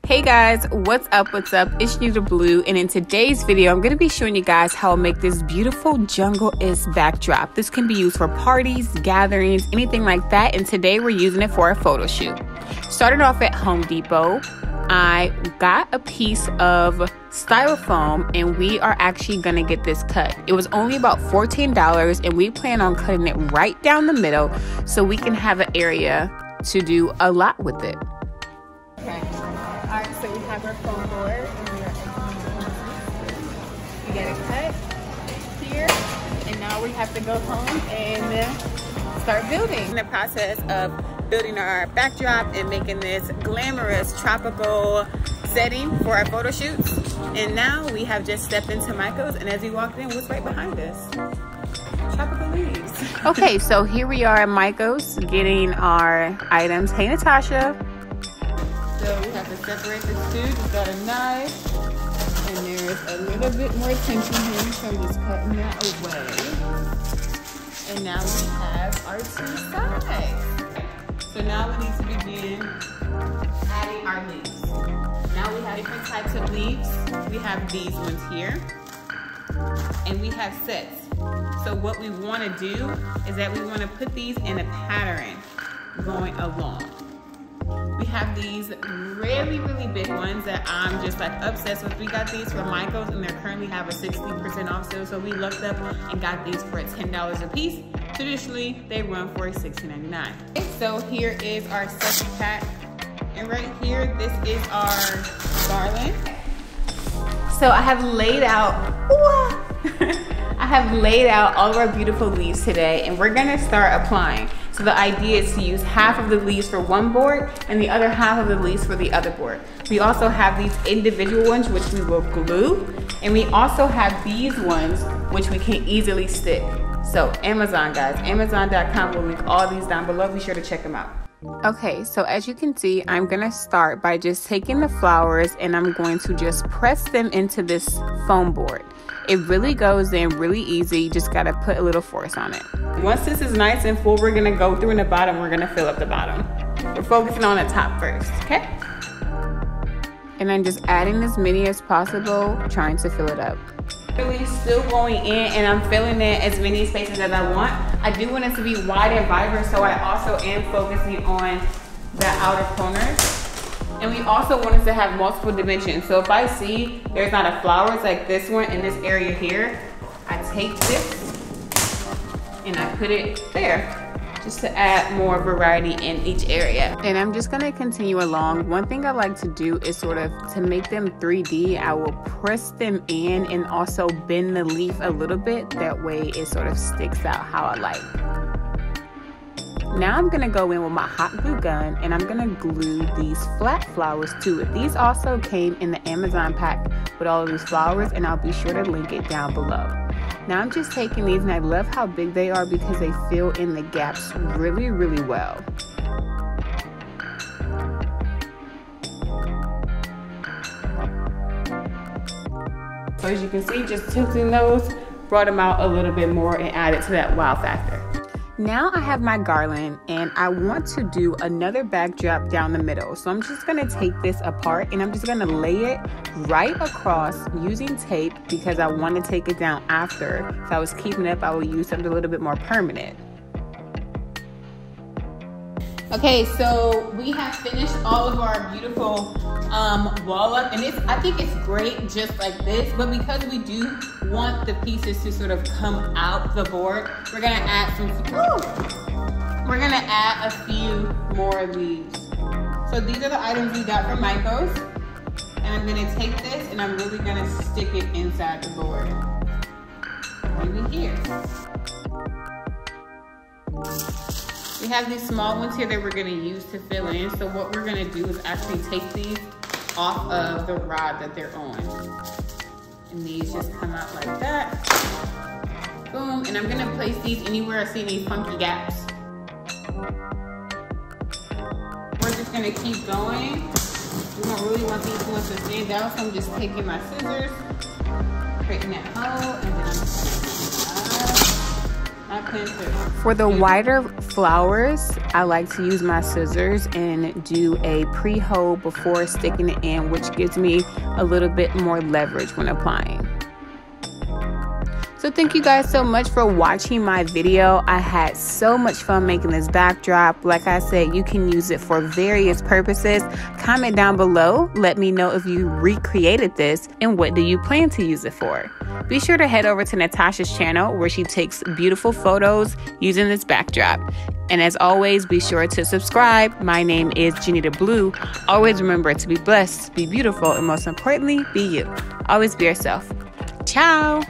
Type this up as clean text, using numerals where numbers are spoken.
Hey guys, what's up? It's JeanitaMarieBlue, and in today's video I'm going to be showing you guys how I make this beautiful jungle-esque backdrop. This can be used for parties, gatherings, anything like that, and today we're using it for a photo shoot. Started off at Home Depot. I got a piece of styrofoam and we are actually going to get this cut. It was only about $14 and we plan on cutting it right down the middle so we can have an area to do a lot with it. Okay. Alright, so we have our foam board and we get it cut here, and now we have to go home and start building. In the process of building our backdrop and making this glamorous tropical setting for our photo shoots. And now we have just stepped into Michael's, and as we walked in, what's right behind us? Tropical leaves. Okay, so here we are at Michael's getting our items. Hey Natasha. So we have to separate the two. We've got a knife, and there's a little bit more tension here, so I'm just cutting that away. And now we have our two sides. So now we need to begin adding our leaves. Now we have different types of leaves. We have these ones here, and we have sets. So what we want to do is that we want to put these in a pattern going along. We have these really, really big ones that I'm just like obsessed with. We got these from Michael's and they currently have a 60% off sale. So we looked up and got these for $10 a piece. Traditionally, they run for $16.99. Okay, so here is our second pack. And right here, this is our garland. So I have laid out, I have laid out all of our beautiful leaves today, and we're gonna start applying. So the idea is to use half of the leaves for one board and the other half of the leaves for the other board. We also have these individual ones which we will glue, and we also have these ones which we can easily stick. So Amazon guys, Amazon.com will link all these down below. Be sure to check them out. Okay, so as you can see, I'm gonna start by just taking the flowers and I'm going to just press them into this foam board. It really goes in really easy. You just gotta put a little force on it. Once this is nice and full, we're gonna go through in the bottom. We're gonna fill up the bottom. We're focusing on the top first, okay? And I'm just adding as many as possible, trying to fill it up. Really still going in, and I'm filling in as many spaces as I want. I do want it to be wide and vibrant, so I also am focusing on the outer corners. And we also want it to have multiple dimensions. So if I see there's not a flower, it's like this one in this area here, I take this and I put it there just to add more variety in each area. And I'm just gonna continue along. One thing I like to do is sort of to make them 3D, I will press them in and also bend the leaf a little bit. That way it sort of sticks out how I like. Now I'm gonna go in with my hot glue gun and I'm gonna glue these flat flowers to it. These also came in the Amazon pack with all of these flowers, and I'll be sure to link it down below. Now I'm just taking these, and I love how big they are because they fill in the gaps really, really well. So as you can see, just tilting those brought them out a little bit more and added to that wow factor. Now I have my garland, and I want to do another backdrop down the middle. So I'm just gonna take this apart and I'm just gonna lay it right across using tape because I want to take it down after. If I was keeping it up, I would use something a little bit more permanent. Okay, so we have finished all of our beautiful wall up, and I think it's great just like this, but because we do want the pieces to sort of come out the board, we're gonna add a few more leaves. So these are the items we got from Michael's, and I'm gonna take this and I'm really gonna stick it inside the board. Maybe here. We have these small ones here that we're gonna use to fill in. So what we're gonna do is actually take these off of the rod that they're on. And these just come out like that. Boom, and I'm gonna place these anywhere I see any funky gaps. We're just gonna keep going. We don't really want these ones to stand out, so I'm just taking my scissors, creating that hole, and then I'm just gonna For the wider flowers, I like to use my scissors and do a pre-hole before sticking it in, which gives me a little bit more leverage when applying. So thank you guys so much for watching my video. I had so much fun making this backdrop. Like I said, you can use it for various purposes. Comment down below. Let me know if you recreated this and what do you plan to use it for. Be sure to head over to Natasha's channel where she takes beautiful photos using this backdrop. And as always, be sure to subscribe. My name is JeanitaMarieBlue. Always remember to be blessed, be beautiful, and most importantly, be you. Always be yourself. Ciao.